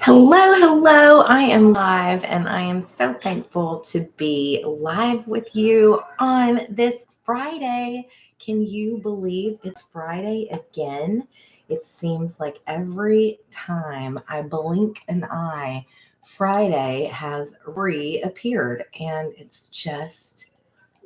Hello. I am live and I am so thankful to be live with you on this Friday. Can you believe it's Friday again? It seems like every time I blink an eye, Friday has reappeared, and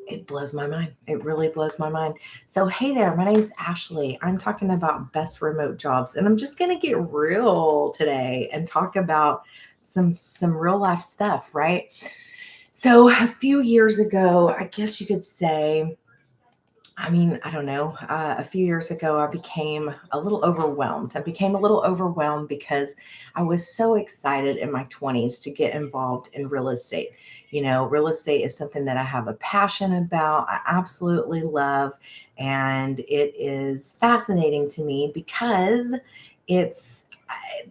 it blows my mind. It really blows my mind. So, hey there, my name's Ashley. I'm talking about best remote jobs, and I'm just going to get real today and talk about some real life stuff, right? So, a few years ago, I guess you could say, I don't know. A few years ago, I became a little overwhelmed. I became a little overwhelmed because I was so excited in my 20s to get involved in real estate. Real estate is something that I have a passion about, I absolutely love, and it is fascinating to me because it's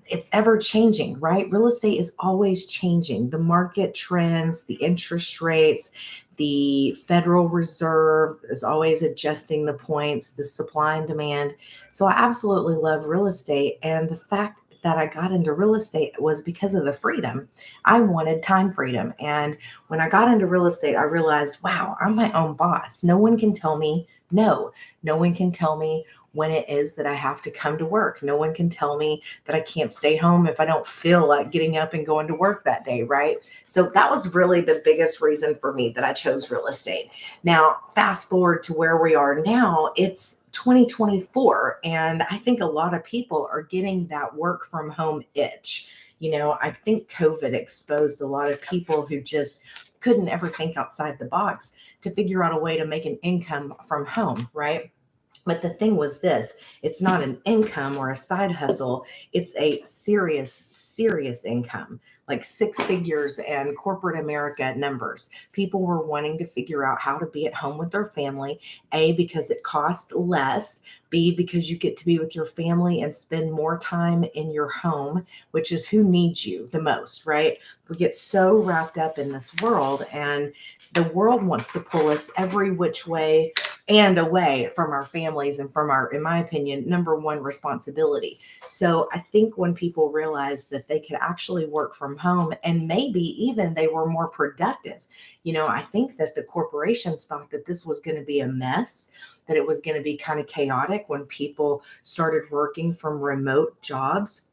it's ever changing, right? Real estate is always changing. The market trends, the interest rates, the Federal Reserve is always adjusting the points, the supply and demand. So I absolutely love real estate. And the fact that I got into real estate was because of the freedom. I wanted time freedom. And when I got into real estate, I realized, wow, I'm my own boss. No one can tell me no. No one can tell me when it is that I have to come to work. No one can tell me that I can't stay home if I don't feel like getting up and going to work that day, right? So that was really the biggest reason for me that I chose real estate. Now, fast forward to where we are now, it's 2024, and I think a lot of people are getting that work from home itch. I think COVID exposed a lot of people who just couldn't ever think outside the box to figure out a way to make an income from home, right? But the thing was this, it's not an income or a side hustle, it's a serious income, like six figures and corporate America numbers. People were wanting to figure out how to be at home with their family, A, because it costs less, B, because you get to be with your family and spend more time in your home, which is who needs you the most, right? We get so wrapped up in this world, and the world wants to pull us every which way and away from our families and from our, in my opinion, number one responsibility. So I think when people realized that they could actually work from home and maybe even they were more productive, I think that the corporations thought that this was going to be a mess, that it was going to be kind of chaotic when people started working from remote jobs.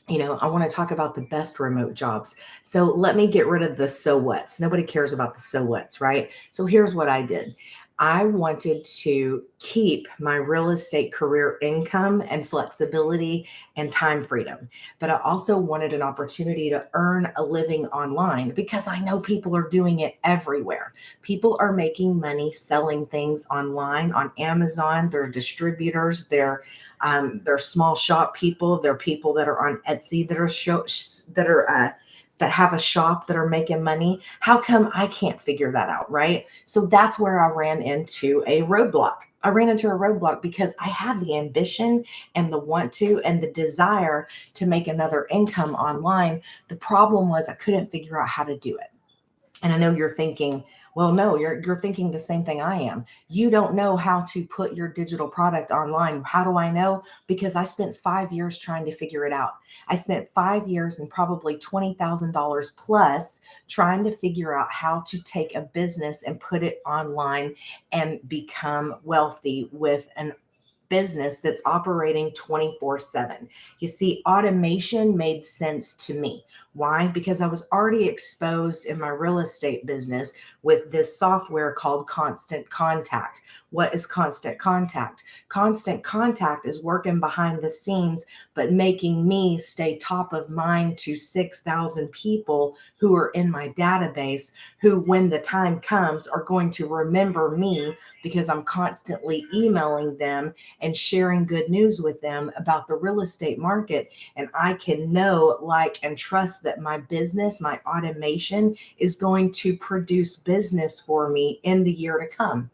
I want to talk about the best remote jobs. So let me get rid of the so whats. Nobody cares about the so whats, right? So here's what I did. I wanted to keep my real estate career income and flexibility and time freedom. But I also wanted an opportunity to earn a living online because I know people are doing it everywhere. People are making money selling things online on Amazon. They're distributors, they're small shop people, they're people that are on Etsy that have a shop that are making money. How come I can't figure that out, right? So that's where I ran into a roadblock. I ran into a roadblock because I had the ambition and the want to and the desire to make another income online. The problem was I couldn't figure out how to do it. And I know you're thinking, well, no, you're thinking the same thing I am. You don't know how to put your digital product online. How do I know? Because I spent 5 years trying to figure it out. I spent 5 years and probably $20,000 plus trying to figure out how to take a business and put it online and become wealthy with an business that's operating 24/7. You see, automation made sense to me. Why? Because I was already exposed in my real estate business with this software called Constant Contact. What is Constant Contact? Constant Contact is working behind the scenes, but making me stay top of mind to 6,000 people who are in my database, who, when the time comes, are going to remember me because I'm constantly emailing them and sharing good news with them about the real estate market. And I can know, like, and trust that my business, my automation is going to produce business for me in the year to come,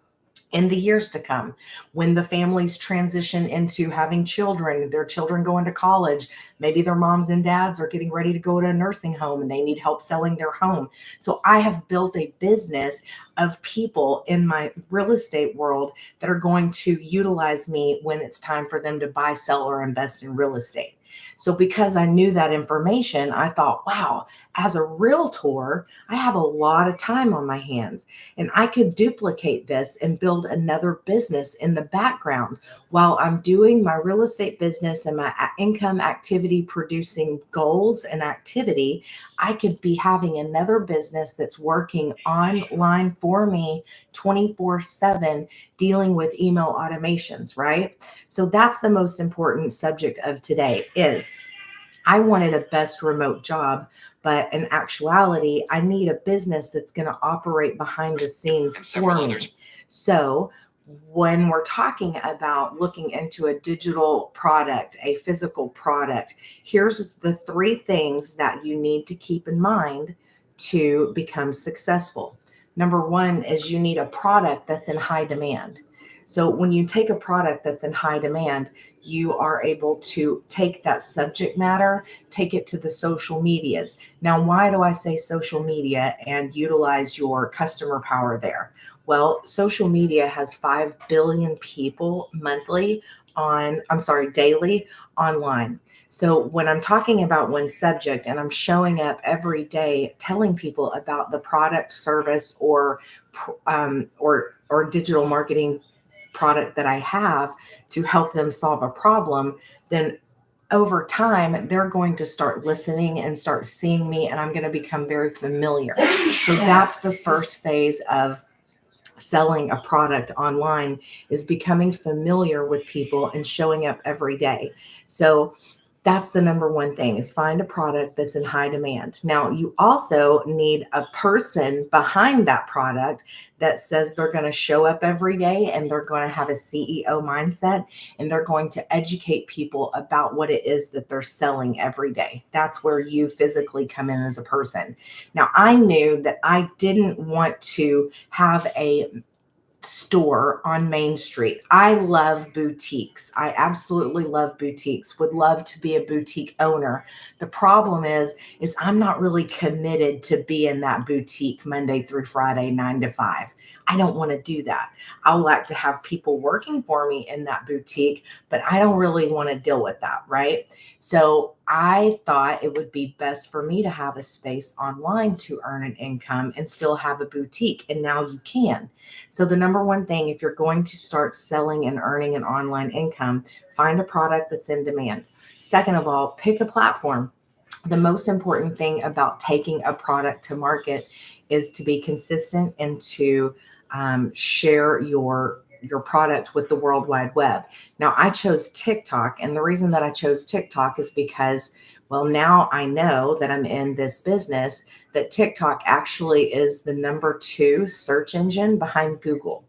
in the years to come, when the families transition into having children, their children going to college, maybe their moms and dads are getting ready to go to a nursing home and they need help selling their home. So I have built a business of people in my real estate world that are going to utilize me when it's time for them to buy, sell, or invest in real estate. So because I knew that information, I thought, wow, as a realtor, I have a lot of time on my hands and I could duplicate this and build another business in the background while I'm doing my real estate business and my income activity producing goals and activity. I could be having another business that's working online for me 24/7, dealing with email automations, right? So that's the most important subject of today is I wanted a best remote job, but in actuality, I need a business that's going to operate behind the scenes for me. So when we're talking about looking into a digital product, a physical product, here's the three things that you need to keep in mind to become successful. Number one is you need a product that's in high demand. So when you take a product that's in high demand, you are able to take that subject matter, take it to the social medias. Now, why do I say social media and utilize your customer power there? Well, social media has 5 billion people daily online. So when I'm talking about one subject and I'm showing up every day telling people about the product, service, or digital marketing product that I have to help them solve a problem, then over time, they're going to start listening and start seeing me, and I'm going to become very familiar. So that's the first phase of selling a product online is becoming familiar with people and showing up every day. So that's the number one thing is find a product that's in high demand. Now, you also need a person behind that product that says they're going to show up every day and they're going to have a CEO mindset and they're going to educate people about what it is that they're selling every day. That's where you physically come in as a person. Now, I knew that I didn't want to have a store on Main Street. I love boutiques. I absolutely love boutiques. Would love to be a boutique owner. The problem is I'm not really committed to be in that boutique Monday through Friday, 9 to 5. I don't want to do that. I like to have people working for me in that boutique, but I don't really want to deal with that, right? So I thought it would be best for me to have a space online to earn an income and still have a boutique. And now you can. So the number one thing, if you're going to start selling and earning an online income, find a product that's in demand. Second of all, pick a platform. The most important thing about taking a product to market is to be consistent and to share your product with the World Wide Web. Now, I chose TikTok, and the reason that I chose TikTok is because, well, now I know that I'm in this business, that TikTok actually is the number 2 search engine behind Google.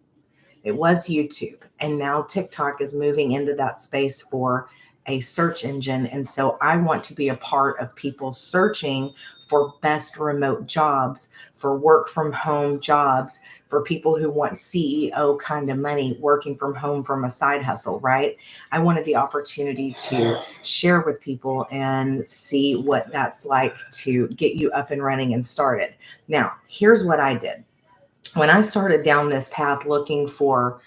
It was YouTube, and now TikTok is moving into that space for a search engine. And so I want to be a part of people searching for best remote jobs, for work from home jobs, for people who want CEO kind of money working from home from a side hustle, right? I wanted the opportunity to share with people and see what that's like to get you up and running and started. Now, here's what I did. When I started down this path looking for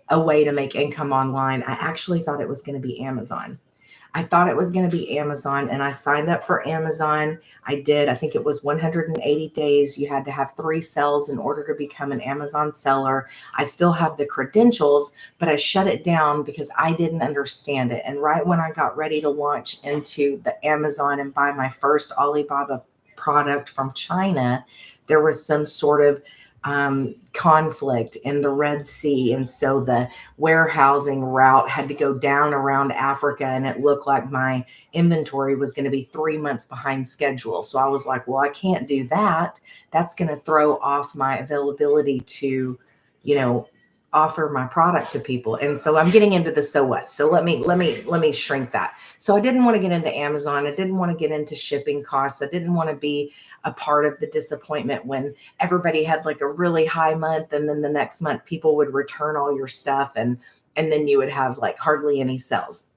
a way to make income online, I actually thought it was going to be Amazon. I thought it was going to be Amazon, and I signed up for Amazon. I think it was 180 days. You had to have 3 sales in order to become an Amazon seller. I still have the credentials, but I shut it down because I didn't understand it. And right when I got ready to launch into the Amazon and buy my first Alibaba product from China, there was some sort of conflict in the Red Sea. And so the warehousing route had to go down around Africa, and it looked like my inventory was going to be 3 months behind schedule. So I was like, well, I can't do that. That's going to throw off my availability to, offer my product to people. And so I'm getting into the so what. So let me shrink that. So I didn't want to get into Amazon. I didn't want to get into shipping costs. I didn't want to be a part of the disappointment when everybody had like a really high month and then the next month people would return all your stuff and then you would have like hardly any sales.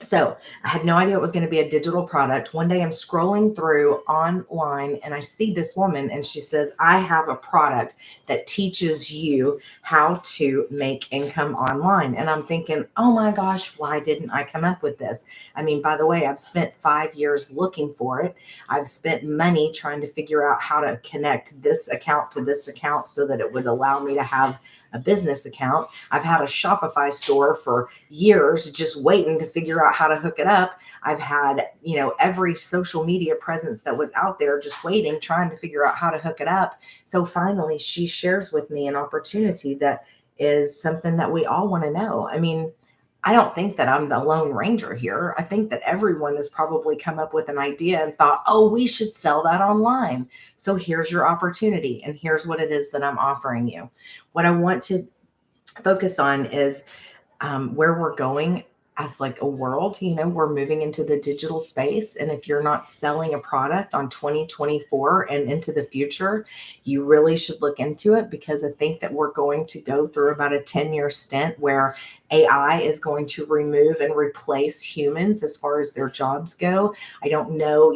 So I had no idea it was going to be a digital product. One day I'm scrolling through online and I see this woman and she says, I have a product that teaches you how to make income online. And I'm thinking, oh my gosh, why didn't I come up with this? I mean, by the way, I've spent 5 years looking for it. I've spent money trying to figure out how to connect this account to this account so that it would allow me to have a business account. I've had a Shopify store for years just waiting to figure out how to hook it up. I've had, every social media presence that was out there just waiting, trying to figure out how to hook it up. So finally, she shares with me an opportunity that is something that we all want to know. I mean, I don't think that I'm the lone ranger here. I think that everyone has probably come up with an idea and thought, oh, we should sell that online. So here's your opportunity. And here's what it is that I'm offering you. What I want to focus on is where we're going as like a world. We're moving into the digital space, and if you're not selling a product on 2024 and into the future, you really should look into it, because I think that we're going to go through about a 10-year stint where AI is going to remove and replace humans as far as their jobs go. I don't know,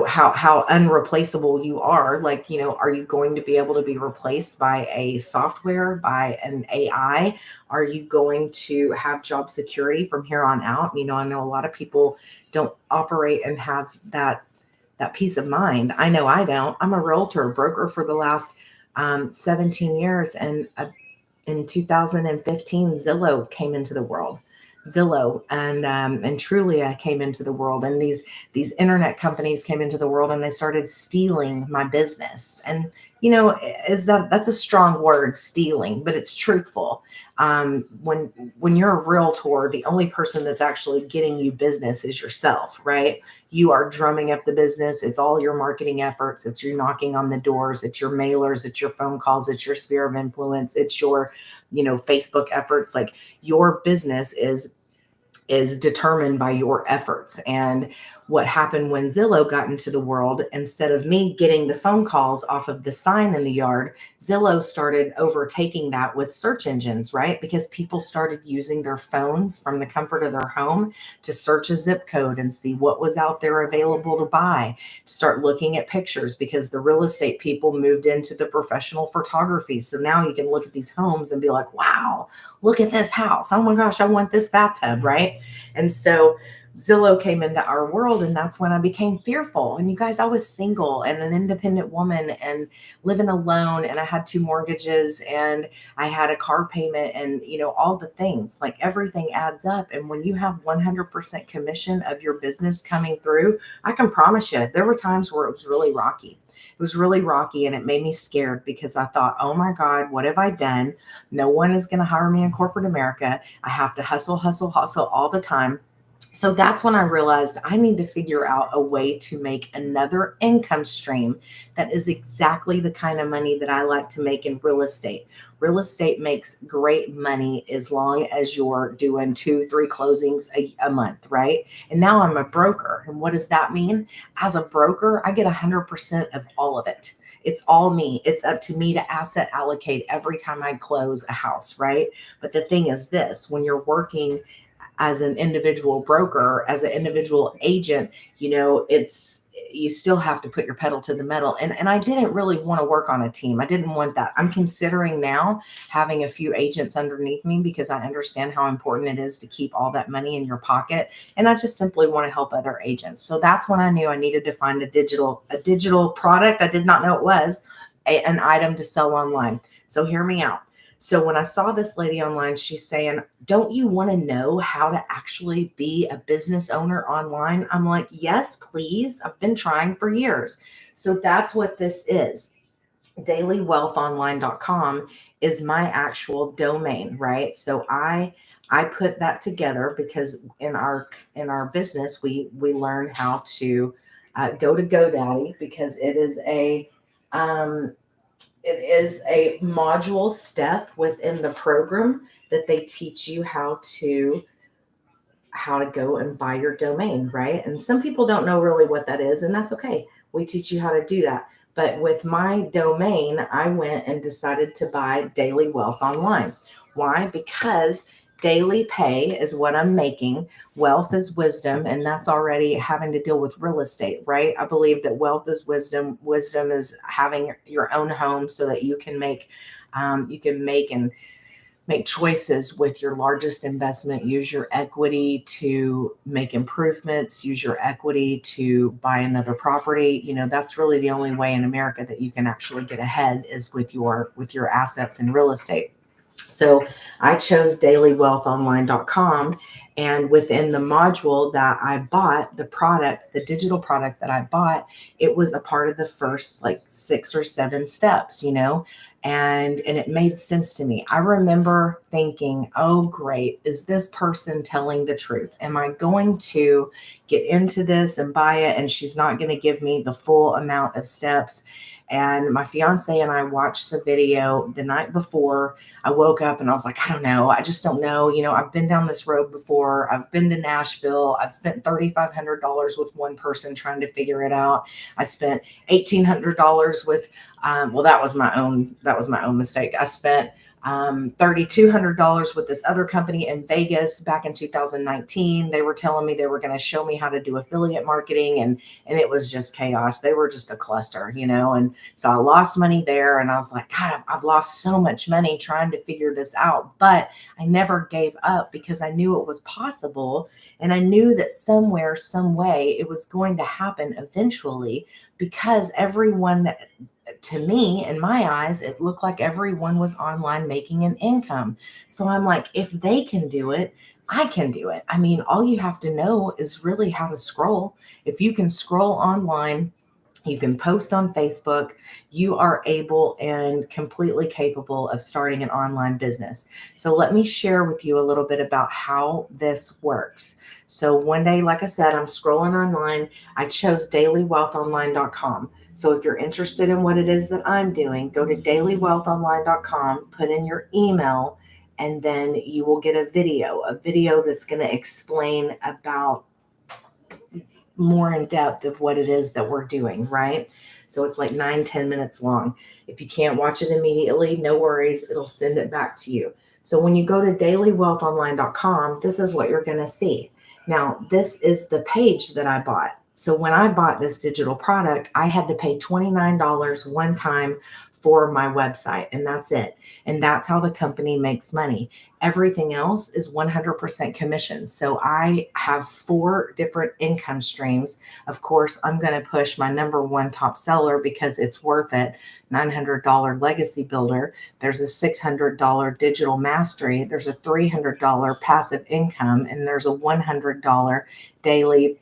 how unreplaceable you are. Like, are you going to be able to be replaced by a software, by an AI? Are you going to have job security from here on out? I know a lot of people don't operate and have that peace of mind. I know I don't. I'm a realtor, broker for the last 17 years, and in 2015 Zillow came into the world. Zillow and Trulia came into the world, and these internet companies came into the world, and they started stealing my business. And that's a strong word, stealing, but it's truthful. When you're a realtor, the only person that's actually getting you business is yourself, right? You are drumming up the business. It's all your marketing efforts. It's your knocking on the doors. It's your mailers. It's your phone calls. It's your sphere of influence. It's your Facebook efforts. Like, your business is determined by your efforts. And what happened when Zillow got into the world, instead of me getting the phone calls off of the sign in the yard, Zillow started overtaking that with search engines, right? Because people started using their phones from the comfort of their home to search a zip code and see what was out there available to buy, to start looking at pictures, because the real estate people moved into the professional photography. So now you can look at these homes and be like, wow, look at this house. Oh my gosh, I want this bathtub, right? And so Zillow came into our world, and that's when I became fearful. And you guys, I was single and an independent woman and living alone, and I had 2 mortgages, and I had a car payment, and all the things. Like, everything adds up. And when you have 100% commission of your business coming through, I can promise you there were times where it was really rocky. It was really rocky, and it made me scared, because I thought, oh my God, what have I done? No one is going to hire me in corporate America. I have to hustle, hustle, hustle all the time. So that's when I realized I need to figure out a way to make another income stream that is exactly the kind of money that I like to make in real estate. Real estate makes great money as long as you're doing 2-3 closings a month, right? And now I'm a broker. And what does that mean? As a broker, I get 100% of all of it. It's all me. It's up to me to asset allocate every time I close a house, right? But the thing is this: when you're working as an individual broker, as an individual agent, you still have to put your pedal to the metal. And I didn't really want to work on a team. I didn't want that. I'm considering now having a few agents underneath me, because I understand how important it is to keep all that money in your pocket. And I just simply want to help other agents. So that's when I knew I needed to find a digital product. I did not know it was an item to sell online. So hear me out. So when I saw this lady online, she's saying, don't you want to know how to actually be a business owner online? I'm like, yes, please. I've been trying for years. So that's what this is. dailywealthonline.com is my actual domain, right? So I put that together because in our business, we learn how to go to GoDaddy, because it is a module step within the program that they teach you how to go and buy your domain, right? And some people don't know really what that is, and that's okay. We teach you how to do that. But with my domain, I went and decided to buy Daily Wealth Online. Why? Because daily pay is what I'm making. Wealth is wisdom, and that's already having to deal with real estate, right? I believe that wealth is wisdom. Wisdom is having your own home so that you can make choices with your largest investment. Use your equity to make improvements, use your equity to buy another property. That's really the only way in America that you can actually get ahead, is with your assets in real estate. So I chose dailywealthonline.com, and within the module that I bought, the digital product that I bought, it was a part of the first like 6 or 7 steps, and it made sense to me. I remember thinking, oh great, is this person telling the truth? Am I going to get into this and buy it, and she's not going to give me the full amount of steps? And my fiance and I watched the video the night before. I woke up and I was like, I don't know. I just don't know. I've been down this road before. I've been to Nashville. I've spent $3,500 with one person trying to figure it out. I spent $1,800 with, that was my own mistake. I spent $3,200 with this other company in Vegas back in 2019. They were telling me they were going to show me how to do affiliate marketing, and it was just chaos. They were just a cluster, and so I lost money there, and I was like, God, I've lost so much money trying to figure this out. But I never gave up because I knew it was possible, and I knew that somewhere, some way, it was going to happen eventually, because everyone that, to me, in my eyes, it looked like everyone was online making an income. So I'm like, if they can do it, I can do it. I mean, all you have to know is really how to scroll. If you can scroll online, you can post on Facebook, you are able and completely capable of starting an online business. So let me share with you a little bit about how this works. So one day, like I said, I'm scrolling online. I chose dailywealthonline.com. So if you're interested in what it is that I'm doing, go to dailywealthonline.com, put in your email, and then you will get a video that's going to explain about more in depth of what it is that we're doing, right? So it's like 9-10 minutes long. If you can't watch it immediately, no worries, it'll send it back to you. So when you go to dailywealthonline.com, this is what you're going to see. Now, this is the page that I bought. So when I bought this digital product, I had to pay $29 one time for my website, and that's it. And that's how the company makes money. Everything else is 100% commission. So I have 4 different income streams. Of course, I'm going to push my number one top seller because it's worth it. $900 Legacy Builder. There's a $600 Digital Mastery. There's a $300 Passive Income, and there's a $100 Daily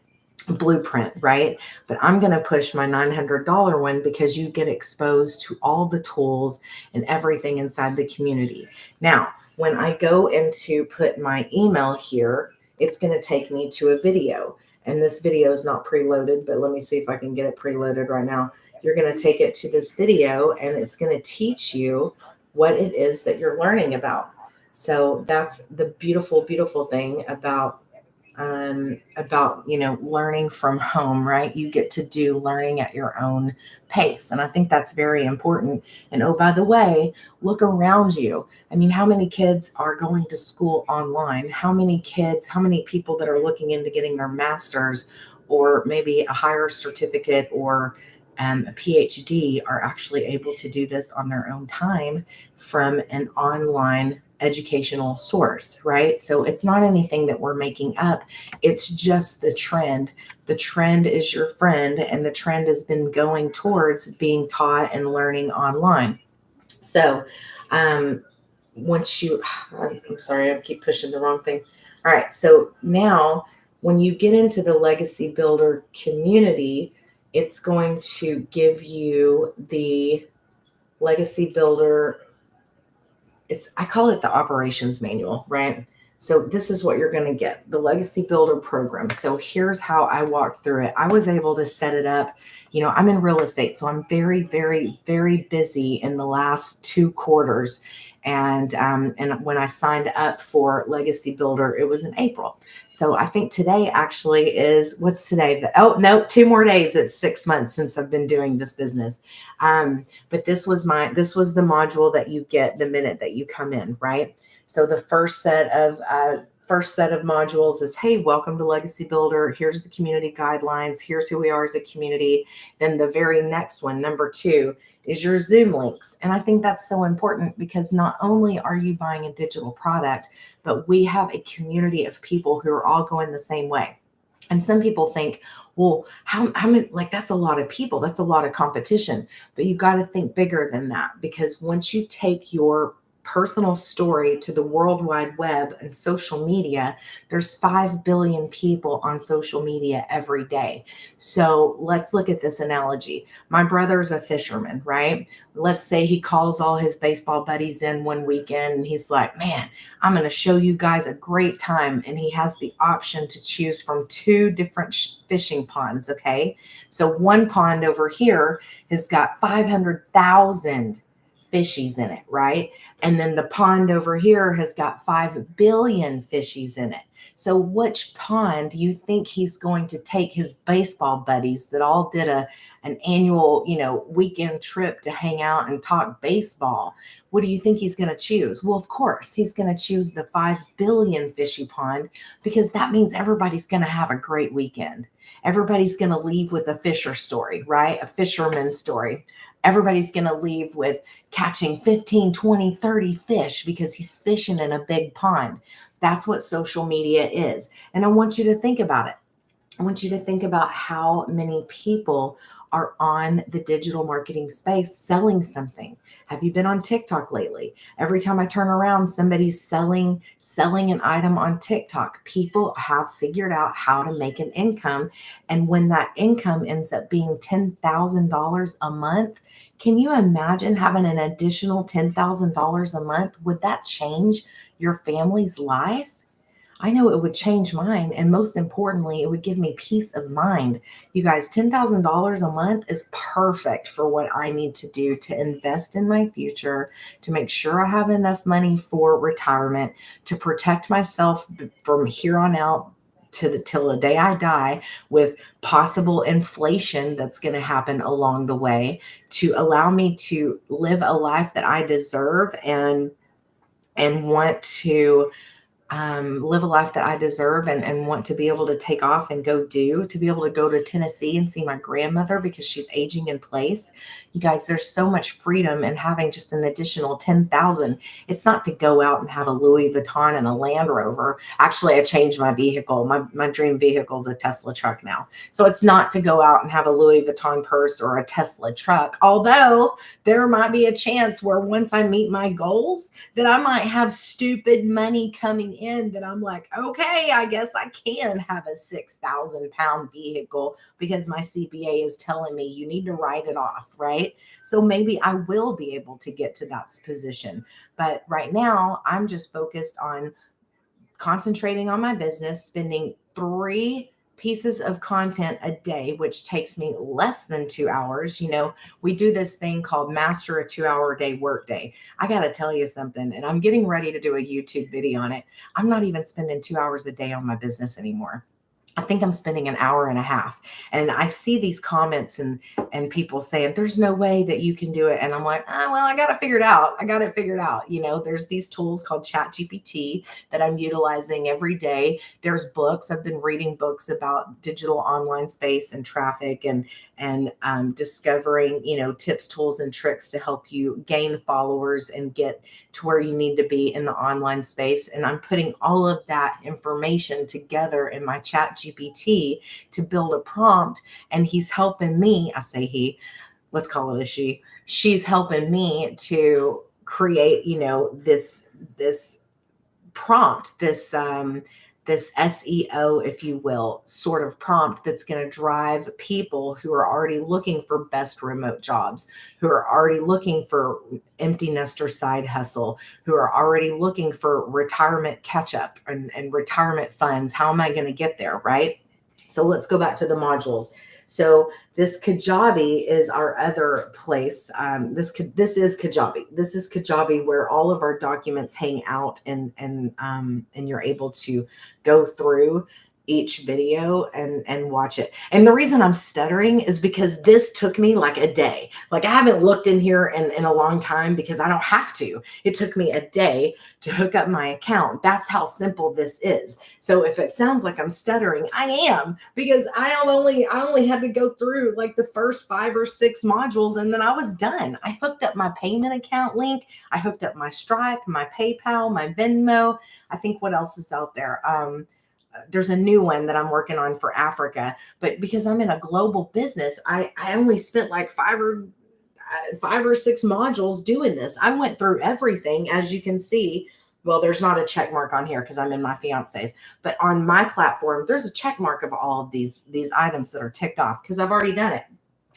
Blueprint, right? But I'm going to push my $900 one because you get exposed to all the tools and everything inside the community. Now, when I go into put my email here, it's going to take me to a video. And this video is not preloaded, but let me see if I can get it preloaded right now. You're going to take it to this video, and it's going to teach you what it is that you're learning about. So that's the beautiful, beautiful thing about learning from home, right? You get to do learning at your own pace. And I think that's very important. And oh, by the way, look around you. I mean, how many kids are going to school online? How many people that are looking into getting their master's or maybe a higher certificate or a PhD are actually able to do this on their own time from an online educational source, right? So it's not anything that we're making up. It's just the trend. The trend is your friend, and the trend has been going towards being taught and learning online. So once you, I'm sorry, I keep pushing the wrong thing. All right. So now when you get into the Legacy Builder community, it's going to give you the Legacy Builder. I call it the operations manual, right? So this is what you're going to get, the Legacy Builder program. So here's how I walked through it. I was able to set it up. I'm in real estate, so I'm very, very, very busy in the last 2 quarters. And when I signed up for Legacy Builder, it was in April. So I think today actually is, what's today? Oh, no, 2 more days. It's 6 months since I've been doing this business. But this was the module that you get the minute that you come in, right? So the first set of modules is, hey, welcome to Legacy Builder. Here's the community guidelines. Here's who we are as a community. Then the very next one, number 2, is your Zoom links. And I think that's so important because not only are you buying a digital product, but we have a community of people who are all going the same way. And some people think, well, how many, like, that's a lot of people, that's a lot of competition. But you got to think bigger than that, because once you take your personal story to the World Wide Web and social media, there's 5 billion people on social media every day. So let's look at this analogy. My brother's a fisherman, right? Let's say he calls all his baseball buddies in one weekend and he's like, man, I'm going to show you guys a great time. And he has the option to choose from 2 different fishing ponds. Okay. So one pond over here has got 500,000 fishies in it, right? And then the pond over here has got 5 billion fishies in it. So which pond do you think he's going to take his baseball buddies that all did an annual, weekend trip to hang out and talk baseball? What do you think he's going to choose? Well, of course, he's going to choose the 5 billion fishy pond, because that means everybody's going to have a great weekend. Everybody's going to leave with a fisher story, right? A fisherman story. Everybody's going to leave with catching 15, 20, 30 fish because he's fishing in a big pond. That's what social media is. And I want you to think about it. I want you to think about how many people are on the digital marketing space selling something. Have you been on TikTok lately? Every time I turn around, somebody's selling an item on TikTok. People have figured out how to make an income. And when that income ends up being $10,000 a month, can you imagine having an additional $10,000 a month? Would that change your family's life? I know it would change mine. And most importantly, it would give me peace of mind. You guys, $10,000 a month is perfect for what I need to do to invest in my future, to make sure I have enough money for retirement, to protect myself from here on out till the day I die, with possible inflation that's going to happen along the way, to allow me to live a life that I deserve and want to live a life that I deserve, and want to be able to take off and to be able to go to Tennessee and see my grandmother because she's aging in place. You guys, there's so much freedom in having just an additional 10,000. It's not to go out and have a Louis Vuitton and a Land Rover. Actually, I changed my vehicle. My dream vehicle is a Tesla truck now. So it's not to go out and have a Louis Vuitton purse or a Tesla truck. Although there might be a chance where once I meet my goals, that I might have stupid money coming in that I'm like, okay, I guess I can have a 6,000 pound vehicle because my CPA is telling me you need to write it off, right? So maybe I will be able to get to that position. But right now, I'm just focused on concentrating on my business, spending 3 pieces of content a day, which takes me less than 2 hours. We do this thing called master a 2-hour a day work day. I got to tell you something, and I'm getting ready to do a YouTube video on it. I'm not even spending 2 hours a day on my business anymore. I think I'm spending an hour and a half. And I see these comments and people saying, there's no way that you can do it. And I'm like, well, I got to figure it out. There's these tools called ChatGPT that I'm utilizing every day. There's books. I've been reading books about digital online space and traffic, and discovering, tips, tools, and tricks to help you gain followers and get to where you need to be in the online space. And I'm putting all of that information together in my ChatGPT to build a prompt. And he's helping me. I say he, let's call it a she. She's helping me to create, this prompt, this SEO, if you will, sort of prompt that's going to drive people who are already looking for best remote jobs, who are already looking for empty nester side hustle, who are already looking for retirement catch up and retirement funds. How am I going to get there? Right. So let's go back to the modules. So this Kajabi is our other place. This is Kajabi. This is Kajabi, where all of our documents hang out, and you're able to go through each video and watch it. And the reason I'm stuttering is because this took me like a day. Like I haven't looked in here in a long time because I don't have to. It took me a day to hook up my account. That's how simple this is. So if it sounds like I'm stuttering, I am, because I only had to go through like the first 5 or 6 modules and then I was done. I hooked up my payment account link. I hooked up my Stripe, my PayPal, my Venmo. I think what else is out there? There's a new one that I'm working on for Africa, but because I'm in a global business, I only spent like 5 or 6 modules doing this. I went through everything, as you can see. Well, there's not a check mark on here because I'm in my fiance's, but on my platform, there's a check mark of all of these items that are ticked off because I've already done it.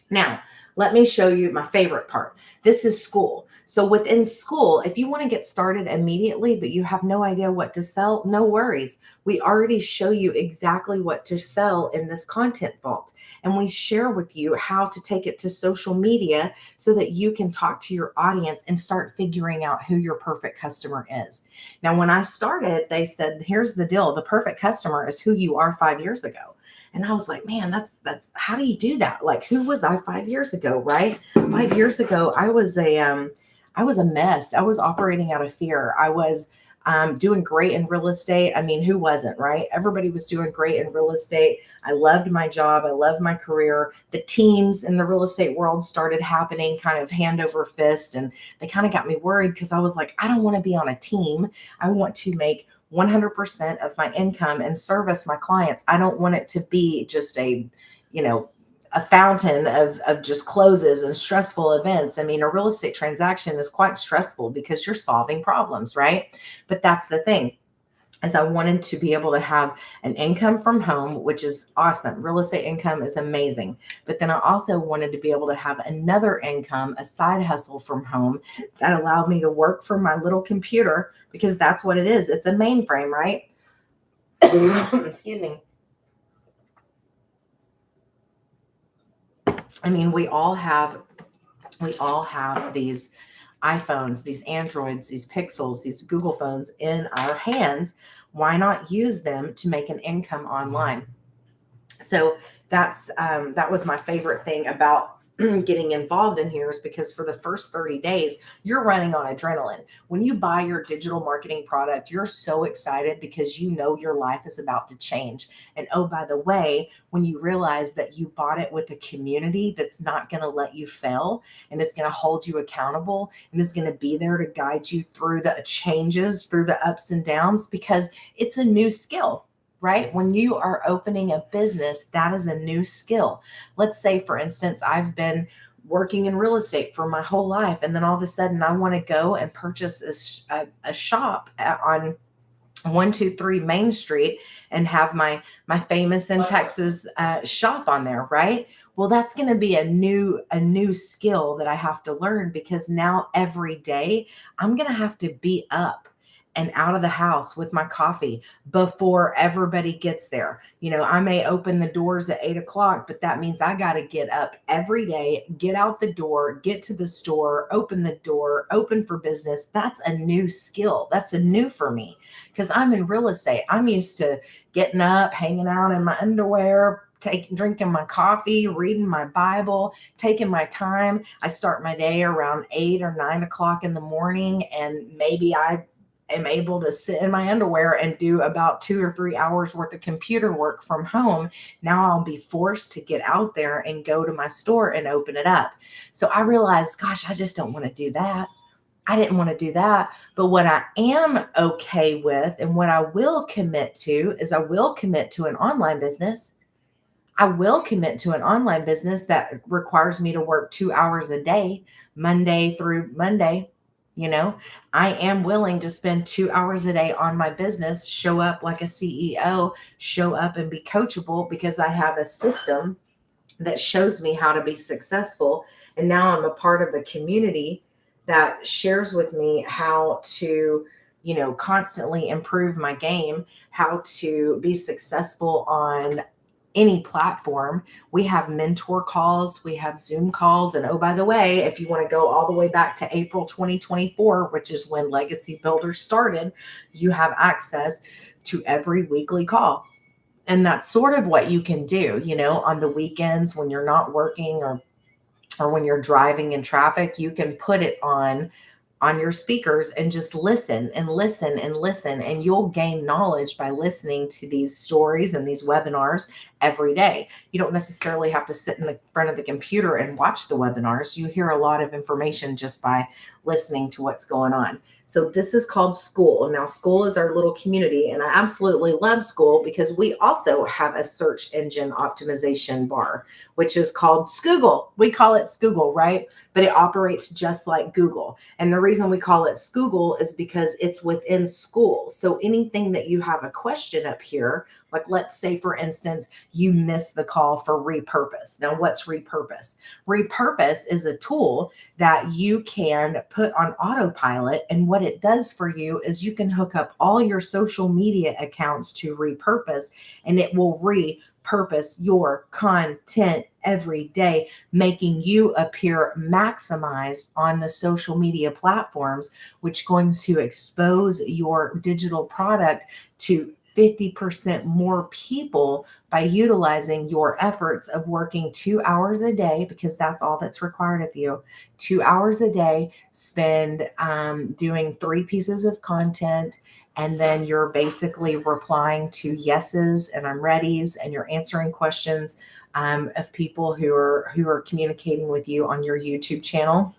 Now, let me show you my favorite part. This is school. So within school, if you want to get started immediately, but you have no idea what to sell, no worries. We already show you exactly what to sell in this content vault. And we share with you how to take it to social media so that you can talk to your audience and start figuring out who your perfect customer is. Now, when I started, they said, here's the deal. The perfect customer is who you are 5 years ago. And I was like, man, that's how do you do that? Like, who was I 5 years ago, right? 5 years ago, I was a mess. I was operating out of fear. I was doing great in real estate. I mean, who wasn't, right? Everybody was doing great in real estate. I loved my job. I loved my career. The teams in the real estate world started happening kind of hand over fist. And they kind of got me worried because I was like, I don't want to be on a team. I want to make 100% of my income and service my clients. I don't want it to be just a fountain of just closes and stressful events. I mean, a real estate transaction is quite stressful because you're solving problems, right? But that's the thing. Is I wanted to be able to have an income from home, which is awesome. Real estate income is amazing. But then I also wanted to be able to have another income, a side hustle from home that allowed me to work from my little computer, because that's what it is. It's a mainframe, right? Excuse me. I mean, we all have these iPhones, these Androids, these Pixels, these Google phones in our hands. Why not use them to make an income online? So that was my favorite thing about getting involved in here, is because for the first 30 days, you're running on adrenaline. When you buy your digital marketing product, you're so excited because you know your life is about to change. And oh, by the way, when you realize that you bought it with a community that's not going to let you fail and it's going to hold you accountable and is going to be there to guide you through the changes, through the ups and downs, because it's a new skill. Right? When you are opening a business, that is a new skill. Let's say, for instance, I've been working in real estate for my whole life, and then all of a sudden I want to go and purchase a shop on 123 Main Street and have my famous in Texas shop on there, right? Well, that's going to be a new skill that I have to learn, because now every day I'm going to have to be up and out of the house with my coffee before everybody gets there. I may open the doors at 8 o'clock, but that means I got to get up every day, get out the door, get to the store, open the door, open for business. That's a new skill. That's a new for me, because I'm in real estate. I'm used to getting up, hanging out in my underwear, drinking my coffee, reading my Bible, taking my time. I start my day around 8 or 9 o'clock in the morning, and maybe I am able to sit in my underwear and do about 2 or 3 hours worth of computer work from home. Now I'll be forced to get out there and go to my store and open it up. So I realized, gosh, I just don't want to do that. I didn't want to do that. But what I am okay with, and what I will commit to, is I will commit to an online business. I will commit to an online business that requires me to work 2 hours a day, Monday through Monday. I am willing to spend 2 hours a day on my business, show up like a CEO, show up and be coachable, because I have a system that shows me how to be successful. And now I'm a part of a community that shares with me how to, constantly improve my game, how to be successful on any platform. We have mentor calls, we have Zoom calls. And oh, by the way, if you want to go all the way back to April 2024, which is when Legacy Builders started, you have access to every weekly call. And that's sort of what you can do, on the weekends when you're not working, or when you're driving in traffic. You can put it on your speakers and just listen and listen and listen, and you'll gain knowledge by listening to these stories and these webinars every day. You don't necessarily have to sit in the front of the computer and watch the webinars. You hear a lot of information just by listening to what's going on. So this is called Skool. Now, Skool is our little community, and I absolutely love Skool because we also have a search engine optimization bar, which is called Skoogle. We call it Skoogle, right? But it operates just like Google. And the reason we call it Skoogle is because it's within Skool. So anything that you have a question up here, like let's say, for instance, you missed the call for repurpose. Now, what's repurpose? Repurpose is a tool that you can put on autopilot. And what it does for you is you can hook up all your social media accounts to repurpose, and it will repurpose your content every day, making you appear maximized on the social media platforms, which going to expose your digital product to 50% more people by utilizing your efforts of working 2 hours a day, because that's all that's required of you. 2 hours a day, spend doing 3 pieces of content, and then you're basically replying to yeses and I'm readies, and you're answering questions of people who are communicating with you on your YouTube channel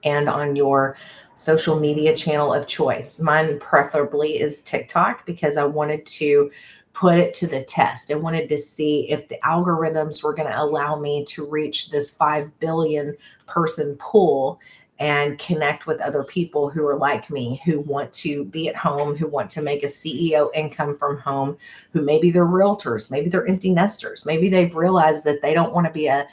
and on your social media channel of choice. Mine preferably is TikTok, because I wanted to put it to the test. I wanted to see if the algorithms were going to allow me to reach this 5 billion person pool and connect with other people who are like me, who want to be at home, who want to make a CEO income from home, who maybe they're realtors, maybe they're empty nesters, maybe they've realized that they don't want to be a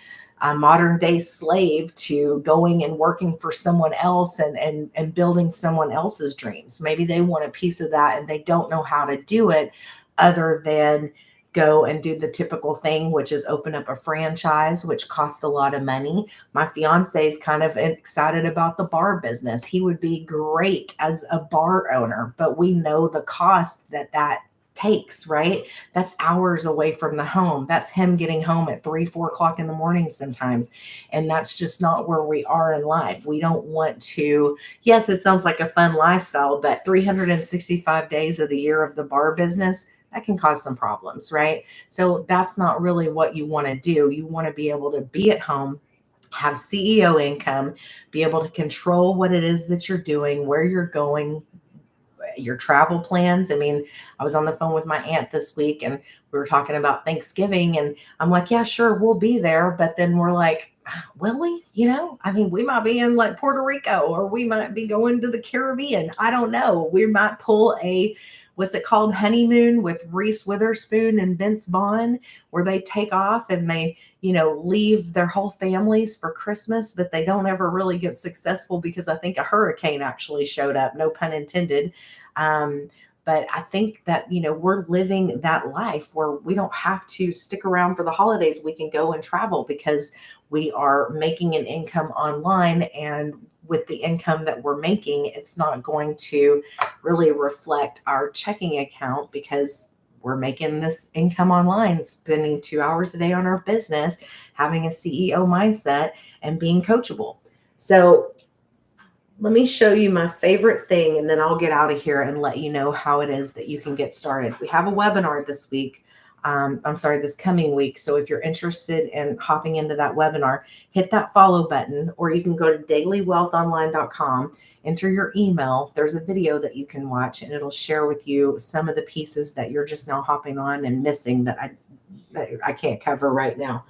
modern day slave to going and working for someone else and building someone else's dreams. Maybe they want a piece of that and they don't know how to do it other than go and do the typical thing, which is open up a franchise, which costs a lot of money. My fiance is kind of excited about the bar business. He would be great as a bar owner, but we know the cost that takes, right? That's hours away from the home. That's him getting home at 3, 4 o'clock in the morning sometimes. And that's just not where we are in life. We don't want to, yes, it sounds like a fun lifestyle, but 365 days of the year of the bar business, that can cause some problems, right? So that's not really what you want to do. You want to be able to be at home, have CEO income, be able to control what it is that you're doing, where you're going, your travel plans. I mean, I was on the phone with my aunt this week and we were talking about Thanksgiving, and I'm like, yeah, sure, we'll be there. But then we're like, will we? I mean, we might be in like Puerto Rico, or we might be going to the Caribbean. I don't know. We might pull what's it called, honeymoon with Reese Witherspoon and Vince Vaughn, where they take off and they, leave their whole families for Christmas, but they don't ever really get successful because I think a hurricane actually showed up, no pun intended. But I think that, we're living that life where we don't have to stick around for the holidays. We can go and travel because we are making an income online, and with the income that we're making, it's not going to really reflect our checking account because we're making this income online, spending 2 hours a day on our business, having a CEO mindset, and being coachable. So let me show you my favorite thing, and then I'll get out of here and let you know how it is that you can get started. We have a webinar this week. This coming week. So if you're interested in hopping into that webinar, hit that follow button, or you can go to dailywealthonline.com, enter your email. There's a video that you can watch, and it'll share with you some of the pieces that you're just now hopping on and missing that I can't cover right now.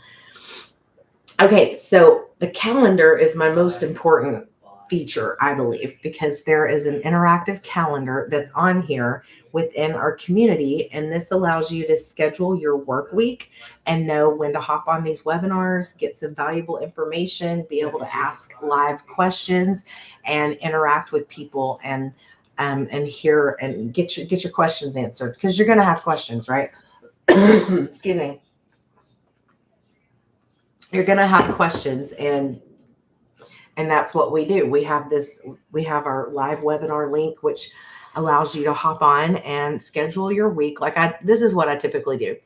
Okay, so the calendar is my most important feature, I believe, because there is an interactive calendar that's on here within our community. And this allows you to schedule your work week and know when to hop on these webinars, get some valuable information, be able to ask live questions and interact with people and hear and get your questions answered, because you're going to have questions, right? Excuse me. You're going to have questions, and that's what we do. We have our live webinar link, which allows you to hop on and schedule your week. This is what I typically do.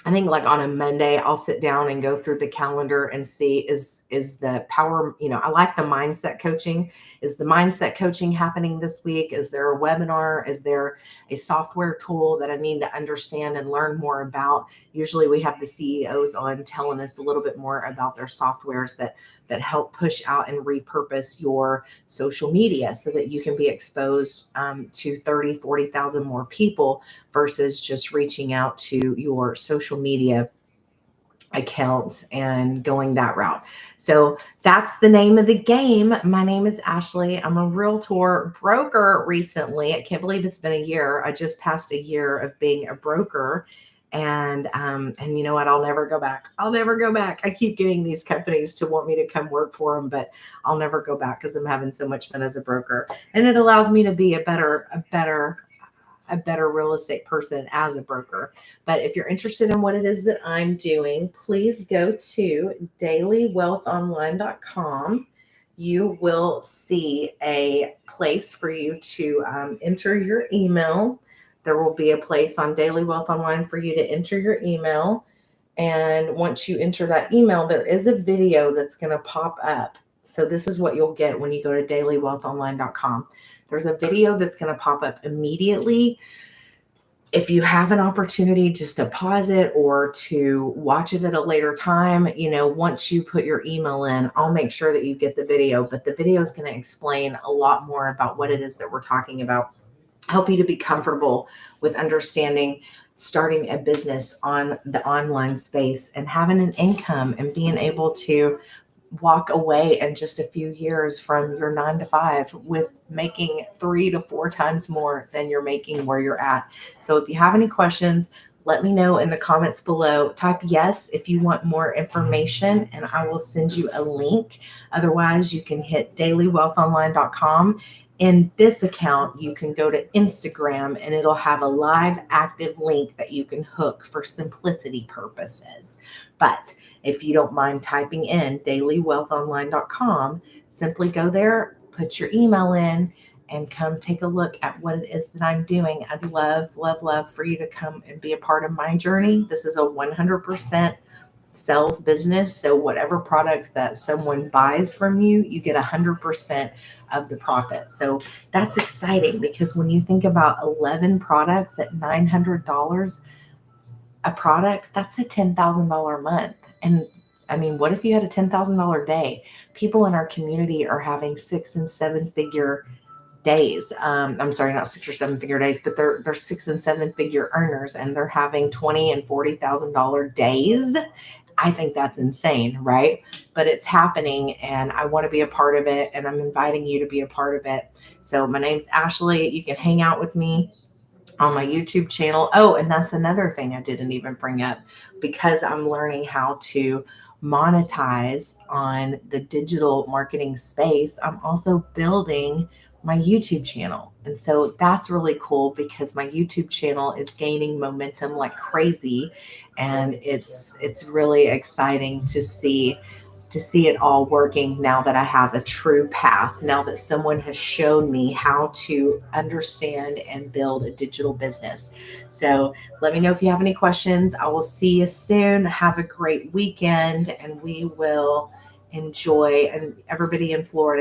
I think like on a Monday, I'll sit down and go through the calendar and see is the power, I like the mindset coaching. Is the mindset coaching happening this week? Is there a webinar? Is there a software tool that I need to understand and learn more about? Usually we have the CEOs on telling us a little bit more about their softwares that help push out and repurpose your social media so that you can be exposed to 30, 40,000 more people versus just reaching out to your social media accounts and going that route. So that's the name of the game. My name is Ashley. I'm a realtor broker recently. I can't believe it's been a year. I just passed a year of being a broker. And you know what? I'll never go back. I'll never go back. I keep getting these companies to want me to come work for them, but I'll never go back because I'm having so much fun as a broker. And it allows me to be a better real estate person as a broker. But if you're interested in what it is that I'm doing, please go to dailywealthonline.com. You will see a place for you to enter your email. There will be a place on Daily Wealth Online for you to enter your email. And once you enter that email, there is a video that's going to pop up. So this is what you'll get when you go to dailywealthonline.com. There's a video that's going to pop up immediately. If you have an opportunity just to pause it or to watch it at a later time, once you put your email in, I'll make sure that you get the video. But the video is going to explain a lot more about what it is that we're talking about, help you to be comfortable with understanding starting a business on the online space and having an income and being able to walk away in just a few years from your 9 to 5 with making 3 to 4 times more than you're making where you're at. So if you have any questions, let me know in the comments below. Type yes if you want more information and I will send you a link. Otherwise, you can hit dailywealthonline.com. In this account, you can go to Instagram and it'll have a live active link that you can hook for simplicity purposes. But if you don't mind typing in dailywealthonline.com, simply go there, put your email in, and come take a look at what it is that I'm doing. I'd love, love, love for you to come and be a part of my journey. This is a 100% sales business. So whatever product that someone buys from you, you get 100% of the profit. So that's exciting because when you think about 11 products at $900 a product, that's a $10,000 month. And I mean, what if you had a $10,000 day? People in our community are having 6 and 7 figure days. I'm sorry, not 6 or 7 figure days, but they're 6 and 7 figure earners, and they're having $20,000 and $40,000 days. I think that's insane, right? But it's happening, and I want to be a part of it, and I'm inviting you to be a part of it. So my name's Ashley. You can hang out with me on my YouTube channel. Oh, and that's another thing I didn't even bring up, because I'm learning how to monetize on the digital marketing space. I'm also building my YouTube channel. And so that's really cool because my YouTube channel is gaining momentum like crazy. And it's really exciting to see it all working now that I have a true path, now that someone has shown me how to understand and build a digital business. So let me know if you have any questions. I will see you soon. Have a great weekend, and we will enjoy, and everybody in Florida,